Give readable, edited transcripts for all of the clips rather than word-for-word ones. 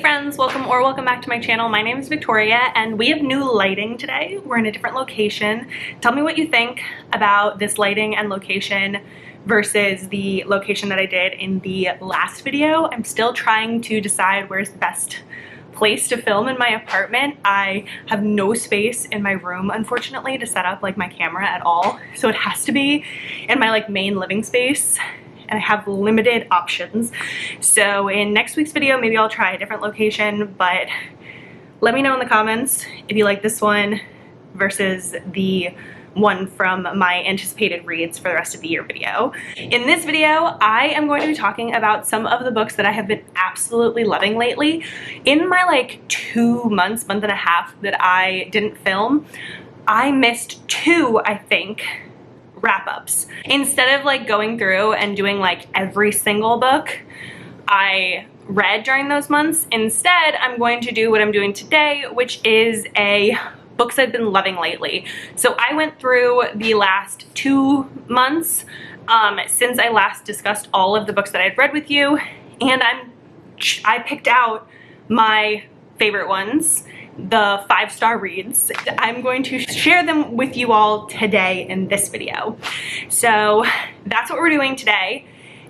friends, welcome back to my channel. My name is Victoria and we have new lighting today. We're in a different location. Tell me what you think about this lighting and location versus the location that I did in the last video. I'm still trying to decide where's the best place to film in my apartment. I have no space in my room, unfortunately, to set up like my camera at all. So it has to be in my like main living space. And I have limited options. So in next week's video, maybe I'll try a different location, but let me know in the comments if you like this one versus the one from my anticipated reads for the rest of the year video. In this video, I am going to be talking about some of the books that I have been absolutely loving lately. In my like 2 months, month and a half that I didn't film, I missed 2, I think, wrap-ups. Instead of like going through and doing like every single book I read during those months, instead I'm going to do what I'm doing today, which is a books I've been loving lately. So I went through the last 2 months since I last discussed all of the books that I'd read with you, and I picked out my favorite ones, the 5-star reads. I'm going to share them with you all today in this video. So that's what we're doing today.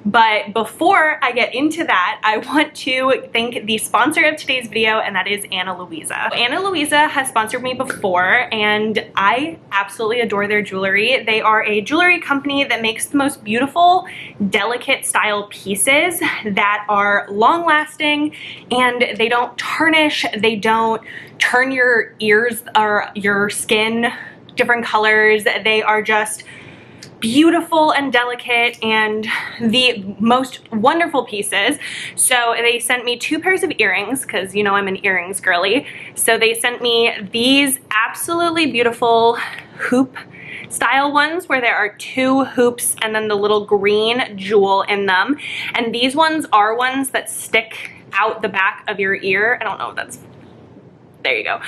But before I get into that, I want to thank the sponsor of today's video, and that is Ana Luisa. Ana Luisa has sponsored me before, and I absolutely adore their jewelry. They are a jewelry company that makes the most beautiful, delicate style pieces that are long-lasting, and they don't tarnish, they don't turn your ears or your skin different colors. They are just beautiful and delicate and the most wonderful pieces. So they sent me 2 pairs of earrings because you know I'm an earrings girly. So they sent me these absolutely beautiful hoop style ones where there are 2 hoops and then the little green jewel in them. And these ones are ones that stick out the back of your ear. I don't know if that's, there you go.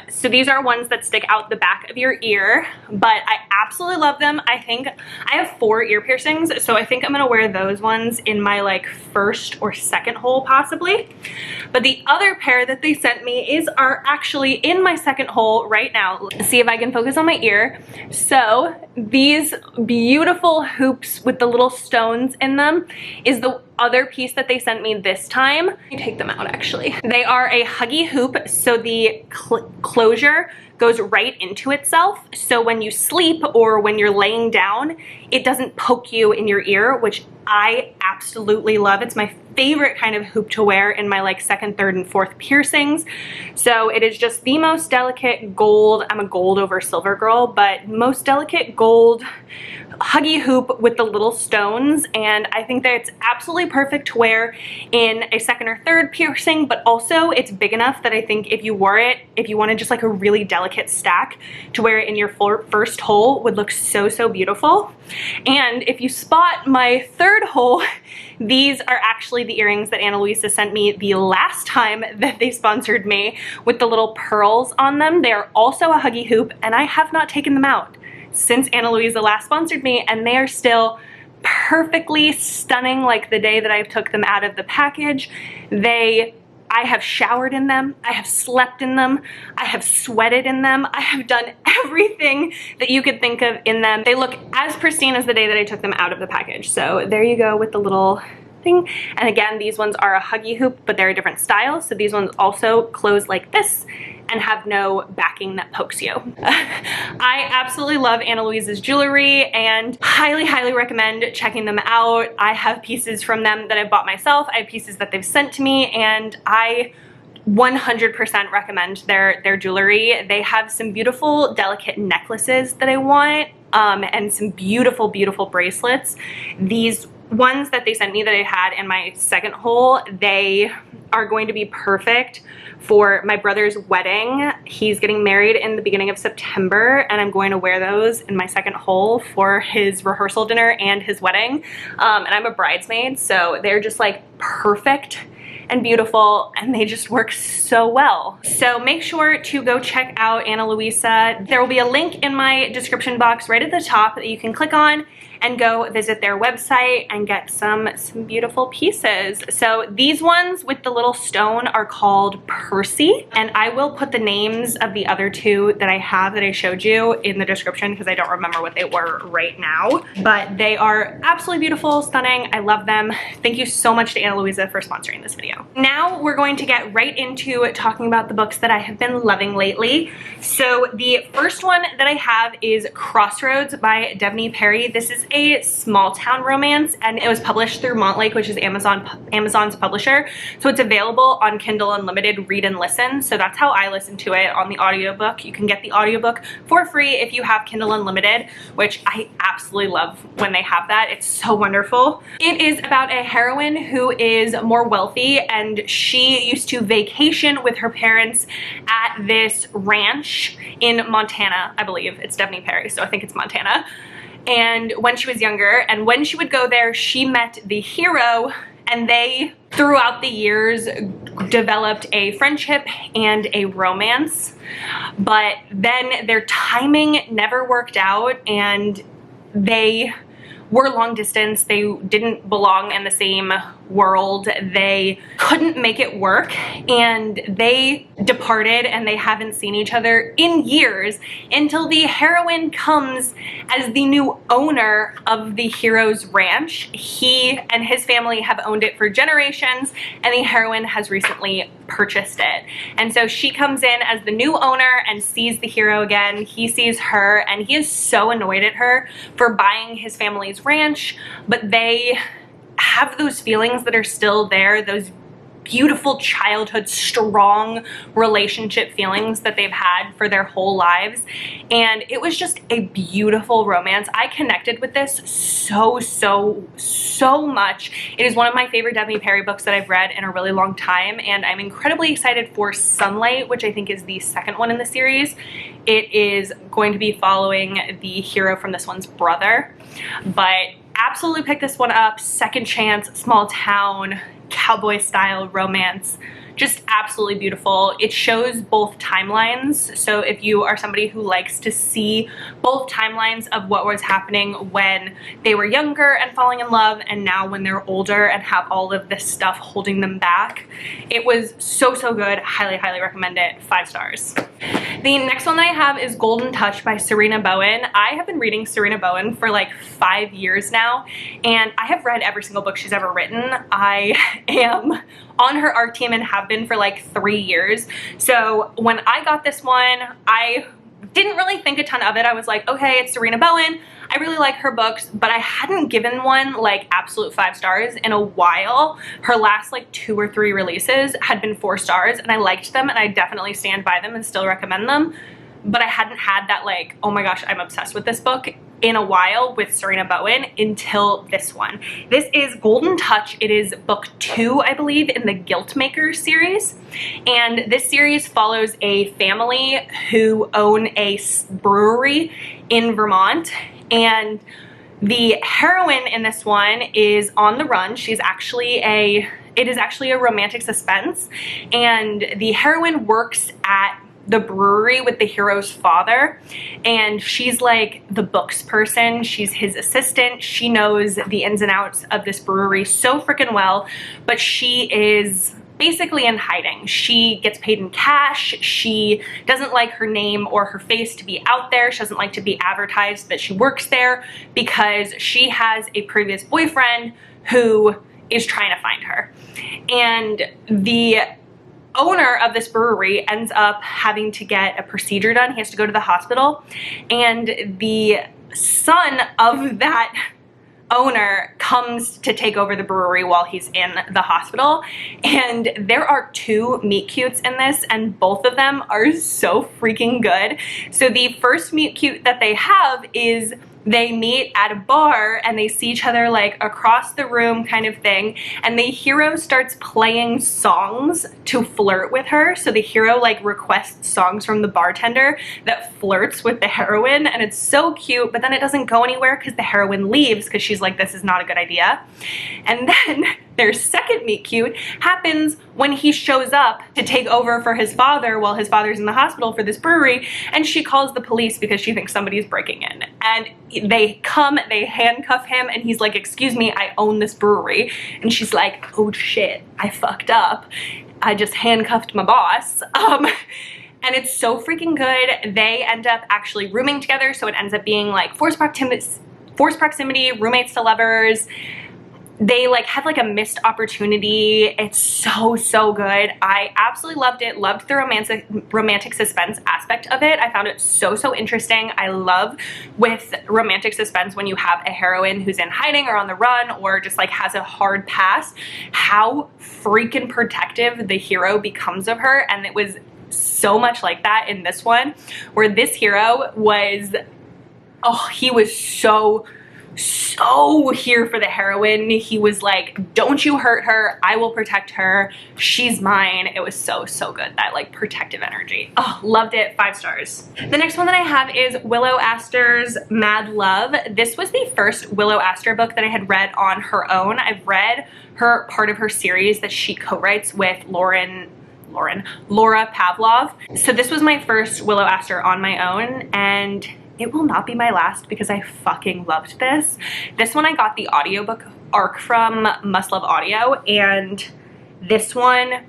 So these are ones that stick out the back of your ear, but I absolutely love them. I think I have 4 ear piercings, so I think I'm gonna wear those ones in my like first or second hole possibly. But the other pair that they sent me are actually in my second hole right now. Let's see if I can focus on my ear. So these beautiful hoops with the little stones in them is the other piece that they sent me this time. Let me take them out actually. They are a huggy hoop, so the closure goes right into itself. So when you sleep or when you're laying down, it doesn't poke you in your ear, which I absolutely love. It's my favorite kind of hoop to wear in my like 2nd, 3rd, and 4th piercings. So it is just the most delicate gold, I'm a gold over silver girl, but most delicate gold huggy hoop with the little stones, and I think that it's absolutely perfect to wear in a 2nd or 3rd piercing, but also it's big enough that I think if you wore it, if you wanted just like a really delicate stack to wear it in your first hole, would look so, so beautiful. And if you spot my 3rd hole, these are actually the earrings that Ana Luisa sent me the last time that they sponsored me, with the little pearls on them. They are also a huggy hoop, and I have not taken them out since Ana Luisa last sponsored me, and they are still perfectly stunning like the day that I took them out of the package. I have showered in them, I have slept in them, I have sweated in them, I have done everything that you could think of in them. They look as pristine as the day that I took them out of the package. So there you go with the little thing. And again, these ones are a huggy hoop, but they're a different style. So these ones also close like this and have no backing that pokes you. I absolutely love Ana Luisa's jewelry and highly, highly recommend checking them out. I have pieces from them that I've bought myself. I have pieces that they've sent to me, and I 100% recommend their jewelry. They have some beautiful, delicate necklaces that I want, and some beautiful, beautiful bracelets. These ones that they sent me that I had in my 2nd hole, they are going to be perfect for my brother's wedding. He's getting married in the beginning of September, and I'm going to wear those in my 2nd hole for his rehearsal dinner and his wedding. And I'm a bridesmaid, so they're just like perfect and beautiful, and they just work so well. So make sure to go check out Ana Luisa. There will be a link in my description box right at the top that you can click on and go visit their website and get some beautiful pieces. So these ones with the little stone are called Percy, and I will put the names of the other two that I have that I showed you in the description because I don't remember what they were right now, but they are absolutely beautiful, stunning. I love them. Thank you so much to Ana Luisa for sponsoring this video. Now we're going to get right into talking about the books that I have been loving lately. So the first one that I have is Crossroads by Devney Perry. This is a small town romance, and it was published through Montlake, which is Amazon's publisher. So it's available on Kindle Unlimited Read and Listen. So that's how I listen to it on the audiobook. You can get the audiobook for free if you have Kindle Unlimited, which I absolutely love when they have that. It's so wonderful. It is about a heroine who is more wealthy, and she used to vacation with her parents at this ranch in Montana, I believe. It's Devney Perry, so I think it's Montana. And when she was younger, and when she would go there, she met the hero, and they, throughout the years, developed a friendship and a romance. But then their timing never worked out, and they were long distance. They didn't belong in the same world. They couldn't make it work, and they departed, and they haven't seen each other in years until the heroine comes as the new owner of the hero's ranch. He and his family have owned it for generations, and the heroine has recently purchased it. And so she comes in as the new owner and sees the hero again. He sees her, and he is so annoyed at her for buying his family's ranch, but they have those feelings that are still there, those beautiful childhood, strong relationship feelings that they've had for their whole lives. And it was just a beautiful romance. I connected with this so much. It is one of my favorite Devney Perry books that I've read in a really long time, and I'm incredibly excited for Sunlight, which I think is the second one in the series. It is going to be following the hero from this one's brother, but absolutely pick this one up. Second chance, small town, cowboy style romance. Just absolutely beautiful. It shows both timelines. So if you are somebody who likes to see both timelines of what was happening when they were younger and falling in love, and now when they're older and have all of this stuff holding them back, it was so good. Highly recommend it. 5 stars. The next one that I have is Golden Touch by Sarina Bowen. I have been reading Sarina Bowen for like 5 years now, and I have read every single book she's ever written. I am on her art team and have been for like 3 years. So when I got this one, I didn't really think a ton of it. I was like, okay, it's Sarina Bowen. I really like her books, but I hadn't given one like absolute 5 stars in a while. Her last like 2 or 3 releases had been 4 stars, and I liked them, and I definitely stand by them and still recommend them. But I hadn't had that like, oh my gosh, I'm obsessed with this book in a while with Sarina Bowen until this one. This is Golden Touch. It is book 2, I believe, in the Guilt Maker series. And this series follows a family who own a brewery in Vermont. And the heroine in this one is on the run. It is actually a romantic suspense. And the heroine works at the brewery with the hero's father, and she's like the books person. She's his assistant. She knows the ins and outs of this brewery so freaking well, but she is basically in hiding. She gets paid in cash. She doesn't like her name or her face to be out there. She doesn't like to be advertised that she works there because she has a previous boyfriend who is trying to find her. And the owner of this brewery ends up having to get a procedure done. He has to go to the hospital, and the son of that owner comes to take over the brewery while he's in the hospital. And there are 2 meet cutes in this, and both of them are so freaking good. So the first meet cute that they have is they meet at a bar and they see each other like across the room kind of thing, and the hero starts playing songs to flirt with her. So the hero like requests songs from the bartender that flirts with the heroine, and it's so cute, but then it doesn't go anywhere because the heroine leaves because she's like, this is not a good good idea. And then their second meet cute happens when he shows up to take over for his father while his father's in the hospital for this brewery, and she calls the police because she thinks somebody's breaking in. And they come, they handcuff him, and he's like, excuse me, I own this brewery. And she's like, oh shit, I fucked up. I just handcuffed my boss. And it's so freaking good. They end up actually rooming together, so it ends up being like forced proximity, roommates to lovers. They like had like a missed opportunity. It's so good. I absolutely loved it. Loved the romantic suspense aspect of it. I found it so interesting. I love with romantic suspense when you have a heroine who's in hiding or on the run or just like has a hard past, how freaking protective the hero becomes of her. And it was so much like that in this one, where this hero was, oh, he was so here for the heroine. He was like, don't you hurt her, I will protect her, she's mine. It was so good, that like protective energy. Oh, loved it. 5 stars. The next one that I have is Willow Astor's Mad Love. This was the first Willow Astor book that I had read on her own. I've read her part of her series that she co-writes with Laura Pavlov. So this was my first Willow Astor on my own, and it will not be my last because I fucking loved this. This one I got the audiobook arc from Must Love Audio, and this one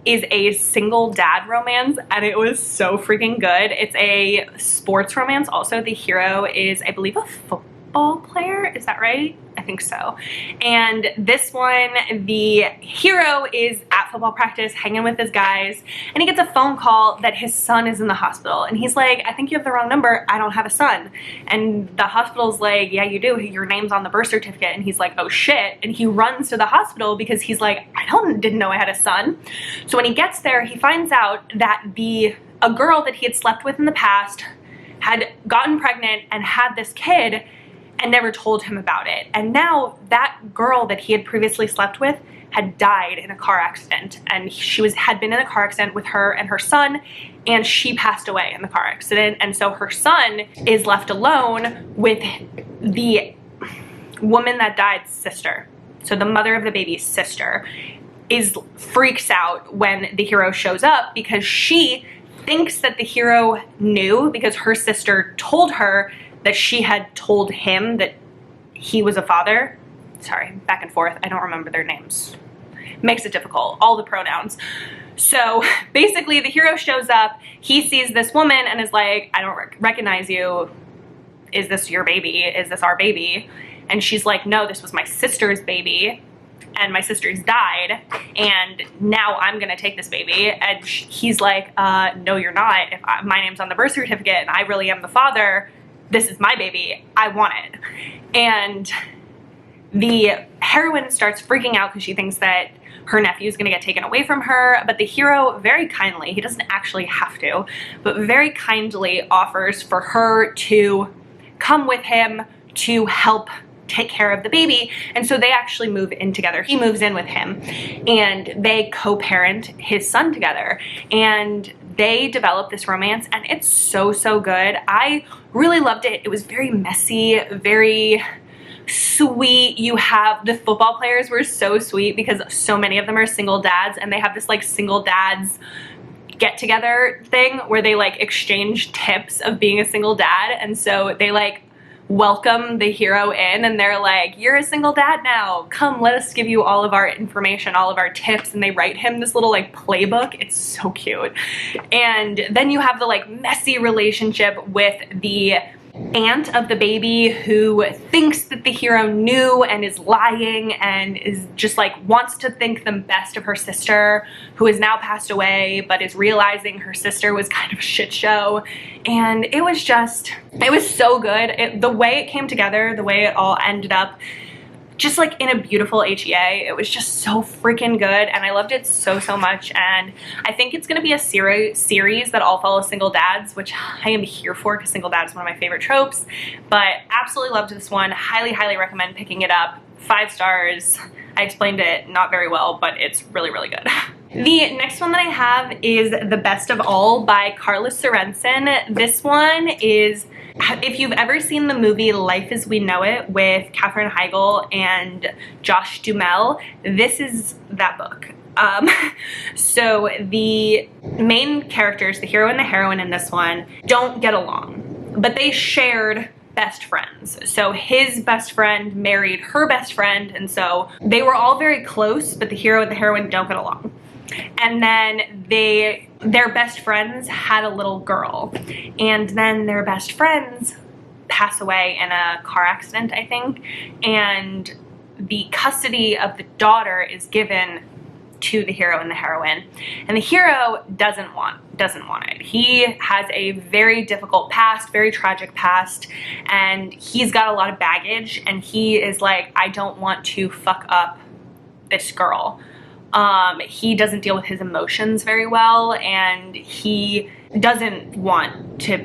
is a single dad romance, and it was so freaking good. It's a sports romance. Also, the hero is, I believe, a football player. Is that right? I think so. And this one, the hero is at football practice hanging with his guys, and he gets a phone call that his son is in the hospital, and he's like, I think you have the wrong number, I don't have a son. And the hospital's like, yeah you do, your name's on the birth certificate. And he's like, oh shit. And he runs to the hospital because he's like, didn't know I had a son. So when he gets there, he finds out that a girl that he had slept with in the past had gotten pregnant and had this kid and never told him about it. And now that girl that he had previously slept with had died in a car accident, and had been in a car accident with her and her son, and she passed away in the car accident. And so her son is left alone with the woman that died's sister. So the mother of the baby's sister freaks out when the hero shows up because she thinks that the hero knew because her sister told her that she had told him that he was a father. Sorry, back and forth. I don't remember their names. Makes it difficult. All the pronouns. So basically the hero shows up, he sees this woman and is like, I don't recognize you. Is this your baby? Is this our baby? And she's like, no, this was my sister's baby, and my sister's died, and now I'm gonna take this baby. And he's like, no you're not. If my name's on the birth certificate and I really am the father, this is my baby, I want it. And the heroine starts freaking out because she thinks that her nephew is gonna get taken away from her, but the hero very kindly, he doesn't actually have to, but very kindly offers for her to come with him to help take care of the baby. And so they actually move in together. He moves in with him, and they co-parent his son together, and they develop this romance, and it's so good. I really loved it. It was very messy, very sweet. You have the football players were so sweet because so many of them are single dads, and they have this like single dads get together thing where they like exchange tips of being a single dad. And so they like welcome the hero in, and they're like, you're a single dad now, come, let us give you all of our information, all of our tips. And they write him this little like playbook. It's so cute. And then you have the like messy relationship with the aunt of the baby who thinks that the hero knew and is lying and is just like wants to think the best of her sister, who has now passed away, but is realizing her sister was kind of a shit show. And it was so good. The way it came together, the way it all ended up just like in a beautiful HEA, it was just so freaking good, and I loved it so much. And I think it's gonna be a series that all follow single dads, which I am here for because single dad is one of my favorite tropes. But absolutely loved this one. Highly recommend picking it up. 5 stars. I explained it not very well, but it's really good. The next one that I have is The Best of All by Carla Sorensen. This one is If you've ever seen the movie Life as We Know It with Katherine Heigl and Josh Duhamel, this is that book. So the main characters, the hero and the heroine in this one, don't get along, but they shared best friends. So his best friend married her best friend, and so they were all very close, but the hero and the heroine don't get along. And then their best friends had a little girl, and then their best friends pass away in a car accident, I think, and the custody of the daughter is given to the hero and the heroine, and the hero doesn't want it. He has a very difficult past, very tragic past, and he's got a lot of baggage, and he is like, I don't want to fuck up this girl. He doesn't deal with his emotions very well, and he doesn't want to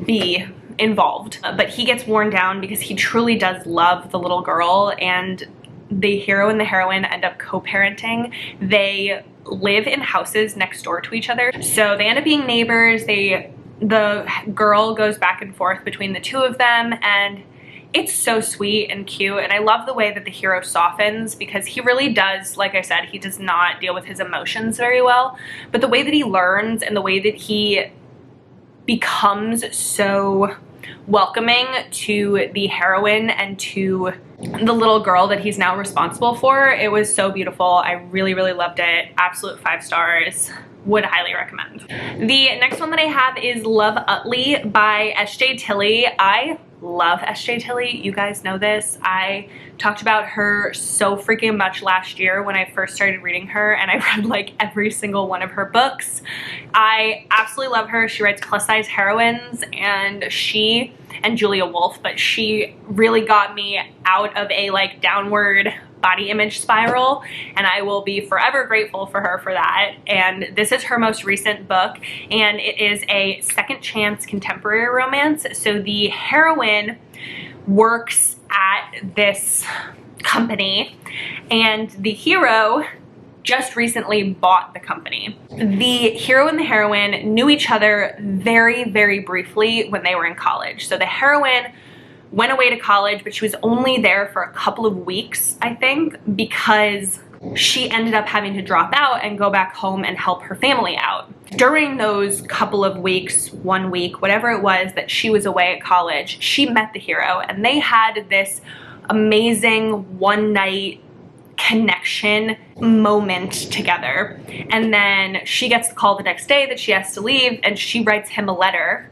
be involved, but he gets worn down because he truly does love the little girl, and the hero and the heroine end up co-parenting. They live in houses next door to each other, so they end up being neighbors. The girl goes back and forth between the two of them, and it's so sweet and cute, and I love the way that the hero softens, because he really does, like I said, he does not deal with his emotions very well, but the way that he learns and the way that he becomes so welcoming to the heroine and to the little girl that he's now responsible for, it was so beautiful. I really, really loved it. Absolute 5 stars. Would highly recommend. The next one that I have is Love Utley by S.J. Tilly. I love S.J. Tilly. You guys know this. I talked about her so freaking much last year when I first started reading her, and I read like every single one of her books. I absolutely love her. She writes plus-size heroines, and she and Julia Wolf, but she really got me out of a like downward body image spiral, and I will be forever grateful for her for that. And this is her most recent book, and it is a second chance contemporary romance. So the heroine works at this company, and the hero just recently bought the company. The hero and the heroine knew each other very, very briefly when they were in college. So the heroine went away to college, but she was only there for a couple of weeks, I think, because she ended up having to drop out and go back home and help her family out. During those couple of weeks, 1 week, whatever it was that she was away at college, she met the hero, and they had this amazing one-night connection moment together. And then she gets the call the next day that she has to leave, and she writes him a letter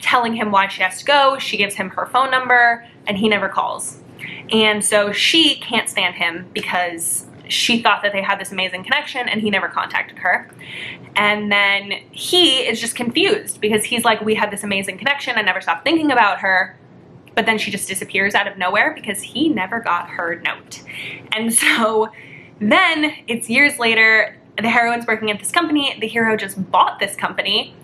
telling him why she has to go. She gives him her phone number, and he never calls. And so she can't stand him because she thought that they had this amazing connection, and he never contacted her. And then he is just confused because he's like, we had this amazing connection, I never stopped thinking about her, but then she just disappears out of nowhere because he never got her note. And so then it's years later, the heroine's working at this company, the hero just bought this company,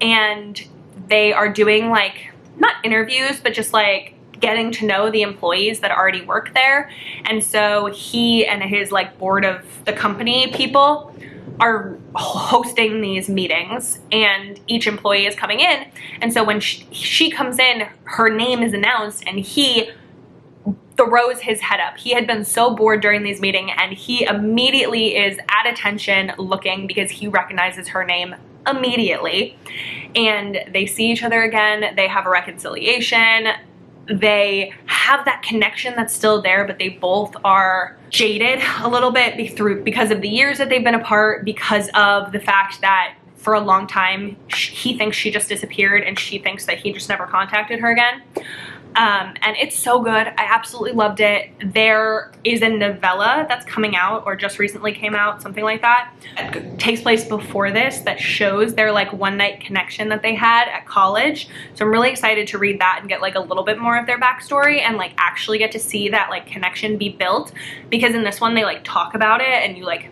and they are doing like, not interviews, but just like getting to know the employees that already work there. And so he and his like board of the company people are hosting these meetings, and each employee is coming in. And so when she comes in, her name is announced, and he throws his head up. He had been so bored during these meetings, and he immediately is at attention looking because he recognizes her name immediately. And they see each other again, they have a reconciliation, they have that connection that's still there, but they both are jaded a little bit because of the years that they've been apart, because of the fact that for a long time he thinks she just disappeared and she thinks that he just never contacted her again. And it's so good. I absolutely loved it. There is a novella that's coming out, or just recently came out, something like that. It takes place before this, that shows their like one night connection that they had at college. So I'm really excited to read that and get like a little bit more of their backstory and like actually get to see that like connection be built, because in this one they like talk about it and you like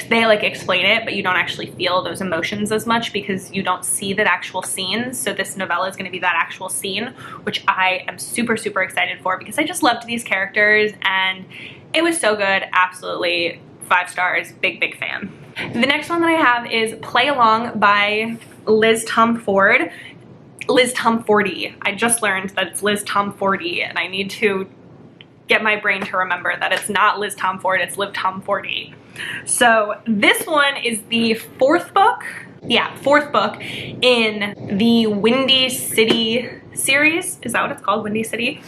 they like explain it, but you don't actually feel those emotions as much because you don't see that actual scene. So this novella is going to be that actual scene, which I am super, super excited for because I just loved these characters and it was so good. Absolutely 5 stars, big, big fan. The next one that I have is Play Along by Liz Tom Ford. Liz Tom 40. I just learned that it's Liz Tom 40, and I need to get my brain to remember that it's not Liz Tom Ford, it's Liv Tom 40. So this one is the fourth book. Yeah, fourth book in the Windy City series. Is that what it's called? Windy City?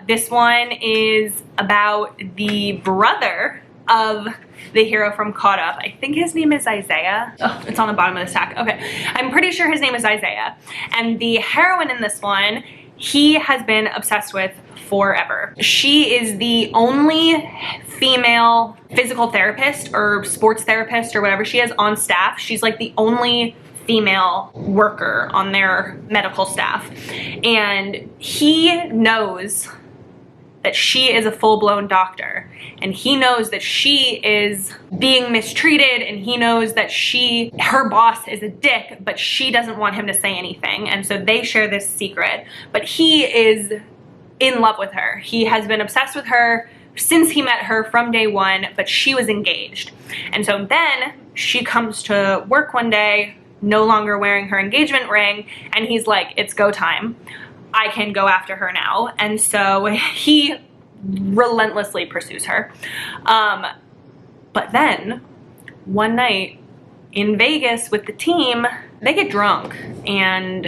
This one is about the brother of the hero from Caught Up. I think his name is Isaiah. Oh, it's on the bottom of the stack. Okay. I'm pretty sure his name is Isaiah. And the heroine in this one, he has been obsessed with forever. She is the only female physical therapist or sports therapist or whatever she is on staff. She's like the only female worker on their medical staff. And he knows that she is a full-blown doctor, and he knows that she is being mistreated, and he knows that her boss is a dick, but she doesn't want him to say anything, and so they share this secret. But he is in love with her. He has been obsessed with her since he met her from day one, but she was engaged. And so then she comes to work one day, no longer wearing her engagement ring, and he's like, it's go time. I can go after her now. And so he relentlessly pursues her. But then one night in Vegas with the team, they get drunk and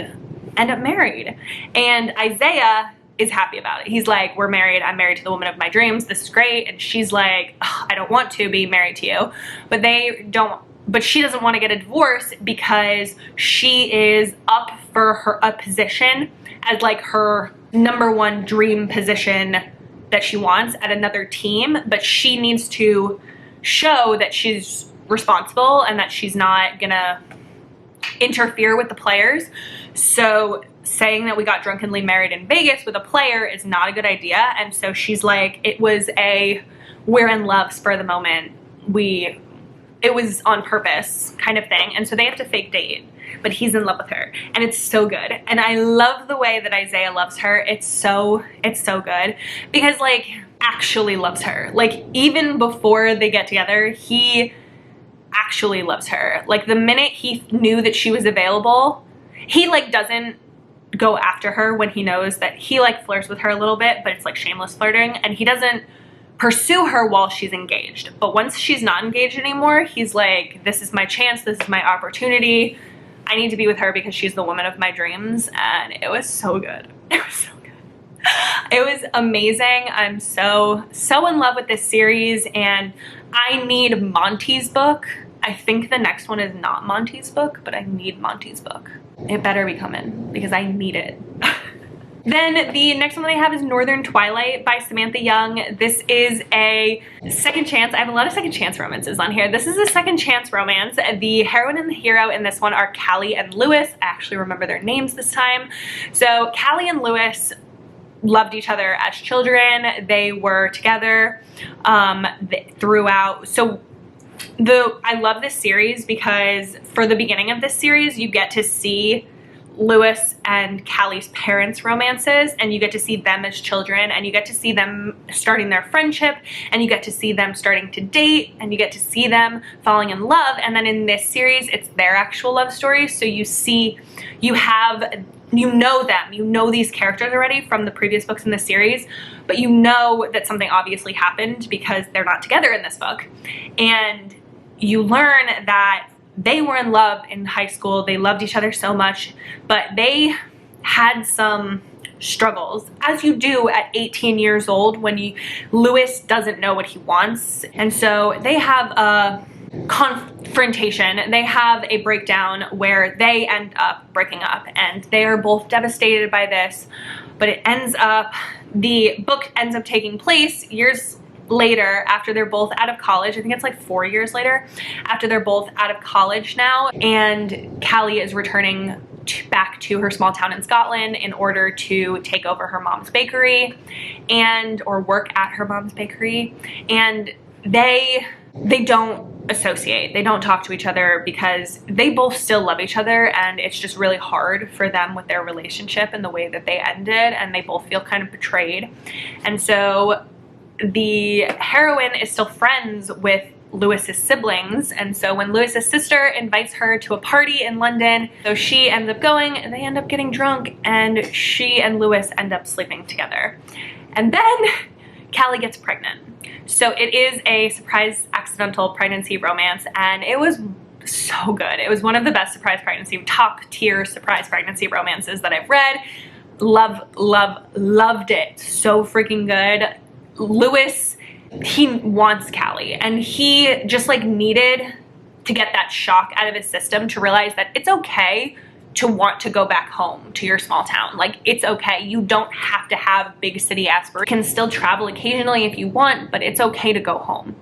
end up married. And Isaiah is happy about it. He's like, we're married. I'm married to the woman of my dreams. This is great. And she's like, I don't want to be married to you. But she doesn't want to get a divorce because she is up for a position as like her #1 dream position that she wants at another team, but she needs to show that she's responsible and that she's not gonna interfere with the players. So saying that we got drunkenly married in Vegas with a player is not a good idea. And so she's like, it was we're in love spur of the moment. It was on purpose kind of thing. And so they have to fake date, but he's in love with her, and it's so good. And I love the way that Isaiah loves her. It's so good because like actually loves her. Like even before they get together, he actually loves her. Like the minute he knew that she was available, he like doesn't go after her when he knows that he like flirts with her a little bit, but it's like shameless flirting, and he doesn't pursue her while she's engaged. But once she's not engaged anymore, he's like, this is my chance, this is my opportunity. I need to be with her because she's the woman of my dreams. And it was so good. It was so good. It was amazing. I'm so in love with this series, and I need Monty's book. I think the next one is not Monty's book, but I need Monty's book. It better be coming because I need it. Then the next one that I have is Northern Twilight by Samantha Young. This is a second chance. I have a lot of second chance romances on here. This is a second chance romance. The heroine and the hero in this one are Callie and Lewis. I actually remember their names this time. So Callie and Lewis loved each other as children. They were together throughout. So I love this series because for the beginning of this series, you get to see Lewis and Callie's parents' romances, and you get to see them as children, and you get to see them starting their friendship, and you get to see them starting to date, and you get to see them falling in love. And then in this series, it's their actual love story. So you know them, you know these characters already from the previous books in the series, but you know that something obviously happened because they're not together in this book. And you learn that they were in love in high school. They loved each other so much, but they had some struggles, as you do at 18 years old when Lewis doesn't know what he wants. And so they have a confrontation. They have a breakdown where they end up breaking up, and they are both devastated by this, but the book ends up taking place years later after they're both out of college. I think it's like 4 years later after they're both out of college now, and Callie is returning back to her small town in Scotland in order to take over her mom's bakery or work at her mom's bakery. And they don't associate. They don't talk to each other because they both still love each other, and it's just really hard for them with their relationship and the way that they ended, and they both feel kind of betrayed. And so the heroine is still friends with Lewis's siblings, and so when Lewis's sister invites her to a party in London, so she ends up going and they end up getting drunk, and she and Lewis end up sleeping together. And then Callie gets pregnant. So it is a surprise accidental pregnancy romance, and it was so good. It was one of the best top tier surprise pregnancy romances that I've read. Loved it. So freaking good. Lewis, he wants Callie, and he just like needed to get that shock out of his system to realize that it's okay to want to go back home to your small town. Like, it's okay. You don't have to have big city aspirations. You can still travel occasionally if you want, but it's okay to go home.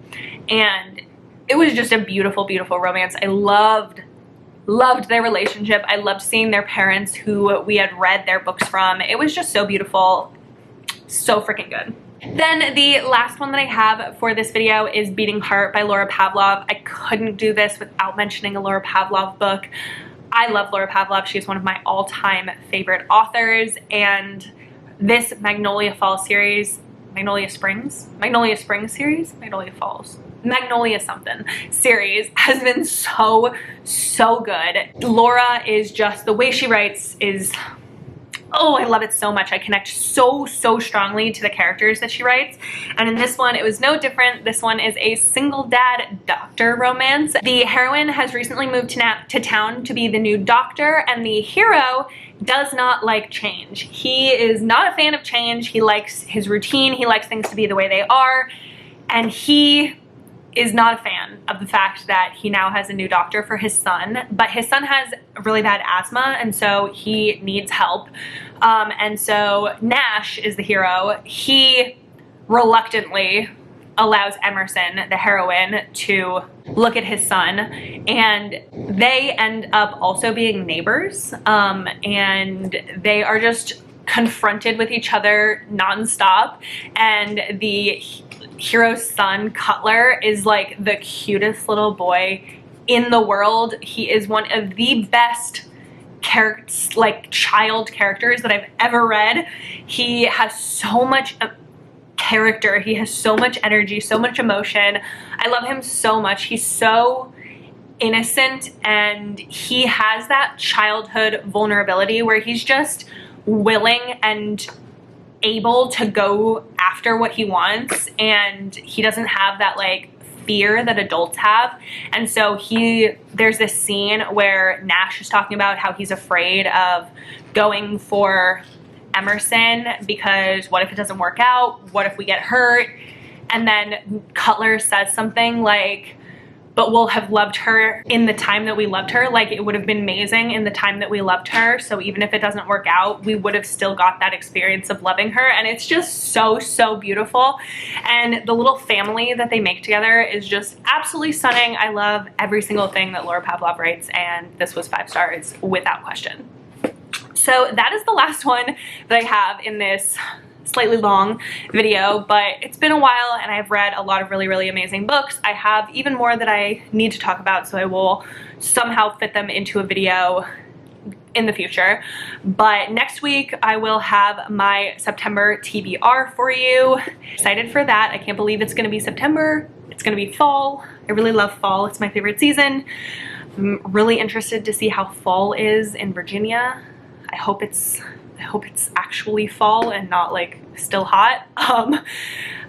And it was just a beautiful, beautiful romance. I loved their relationship. I loved seeing their parents, who we had read their books from. It was just so beautiful. So freaking good. Then the last one that I have for this video is Beating Heart by Laura Pavlov. I couldn't do this without mentioning a Laura Pavlov book. I love Laura Pavlov. She's one of my all-time favorite authors, and this Magnolia Falls series, Magnolia Springs series, Magnolia Falls, Magnolia something series has been so good. Laura is just, the way she writes is, oh, I love it so much. I connect so strongly to the characters that she writes. And in this one, it was no different. This one is a single dad doctor romance. The heroine has recently moved to town to be the new doctor, and the hero does not like change. He is not a fan of change. He likes his routine. He likes things to be the way they are. And he is not a fan of the fact that he now has a new doctor for his son, but his son has really bad asthma, and so he needs help. And so Nash is the hero. He reluctantly allows Emerson, the heroine, to look at his son, and they end up also being neighbors, and they are just confronted with each other nonstop. And the hero's son, Cutler, is like the cutest little boy in the world. He is one of the best child characters that I've ever read. He has so much character. He has so much energy, so much emotion. I love him so much. He's so innocent, and he has that childhood vulnerability where he's just willing and able to go after what he wants, and he doesn't have that like fear that adults have. And so there's this scene where Nash is talking about how he's afraid of going for Emerson because what if it doesn't work out? What if we get hurt? And then Cutler says something like, but we'll have loved her in the time that we loved her. Like, it would have been amazing in the time that we loved her. So even if it doesn't work out, we would have still got that experience of loving her. And it's just so beautiful. And the little family that they make together is just absolutely stunning. I love every single thing that Laura Pavlov writes, and this was 5 stars without question. So that is the last one that I have in this slightly long video, but it's been a while and I've read a lot of really amazing books. I have even more that I need to talk about, so I will somehow fit them into a video in the future. But next week I will have my September TBR for you. Excited for that. I can't believe it's gonna be September. It's gonna be fall. I really love fall. It's my favorite season. I'm really interested to see how fall is in Virginia. I hope it's actually fall and not like still hot.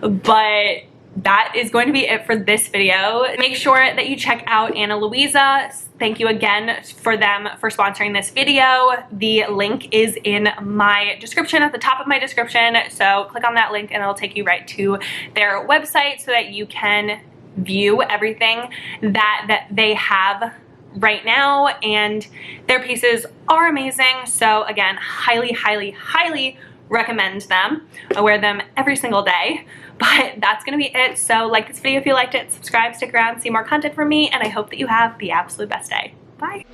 But that is going to be it for this video. Make sure that you check out Ana Luisa. Thank you again for them for sponsoring this video. The link is in my description, at the top of my description. So click on that link and it'll take you right to their website so that you can view everything that they have right now, and their pieces are amazing. So again, highly recommend them. I wear them every single day. But that's gonna be it. So like this video if you liked it, subscribe, stick around, see more content from me, and I hope that you have the absolute best day. Bye.